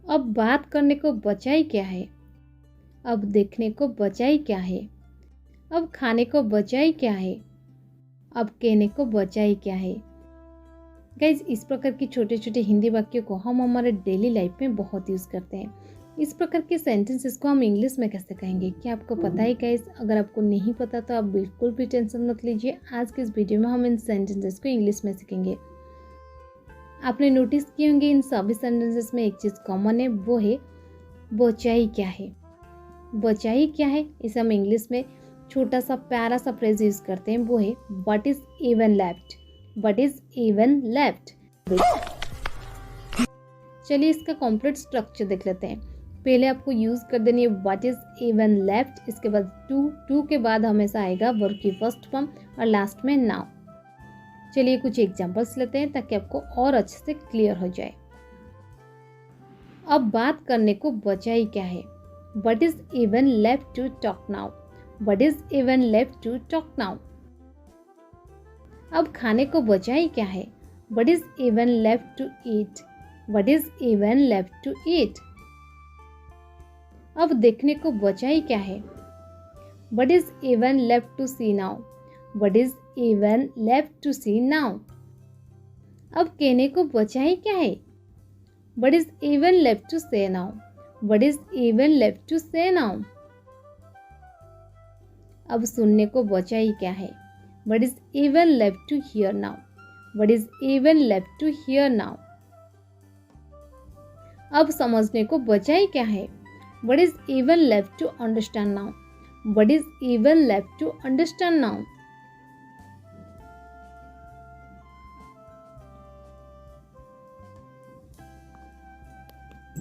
अब बात करने को बचा ही क्या है, अब देखने को बचा ही क्या है, अब खाने को बचा ही क्या है, अब कहने को बचा ही क्या है। गाइज, इस प्रकार की छोटे छोटे हिंदी वाक्यों को हम हमारे डेली लाइफ में बहुत यूज़ करते हैं। इस प्रकार के सेंटेंसेस को हम इंग्लिश में कैसे कहेंगे, क्या आपको पता है गाइज? अगर आपको नहीं पता तो आप बिल्कुल भी टेंशन मत लीजिए। आज के इस वीडियो में हम इन सेंटेंसेस को इंग्लिश में सीखेंगे। आपने नोटिस किए होंगे इन सभी सेंटेंसेस में एक चीज़ कॉमन है, वो है बचाई क्या है। बचाई क्या है, इसे हम इंग्लिश में छोटा सा प्यारा सा फ्रेज यूज करते हैं, वो है what is even left. What is even left. चलिए इसका कंप्लीट स्ट्रक्चर देख लेते हैं। पहले आपको यूज कर देनी है व्हाट इज इवन लेफ्ट, इसके बाद टू के बाद हमेशा आएगा वर्ब की फर्स्ट फॉर्म और लास्ट में नाउ। चलिए कुछ एग्जांपल्स लेते हैं ताकि आपको और अच्छे से क्लियर हो जाए। अब बात करने को बचा ही क्या है। What is even left to talk now? What is even left to talk now? अब खाने को बचा ही क्या है। What is even left to eat? What is even left to eat? अब देखने को बचा ही क्या है। What is even left to see now? What is even left to see now? अब कहने को बचा ही क्या है। What is even left to say now? What is even left to say now? अब सुनने को बचा ही क्या है। What is even left to hear now? What is even left to hear now? अब समझने को बचा ही क्या है। What is even left to understand now? What is even left to understand now?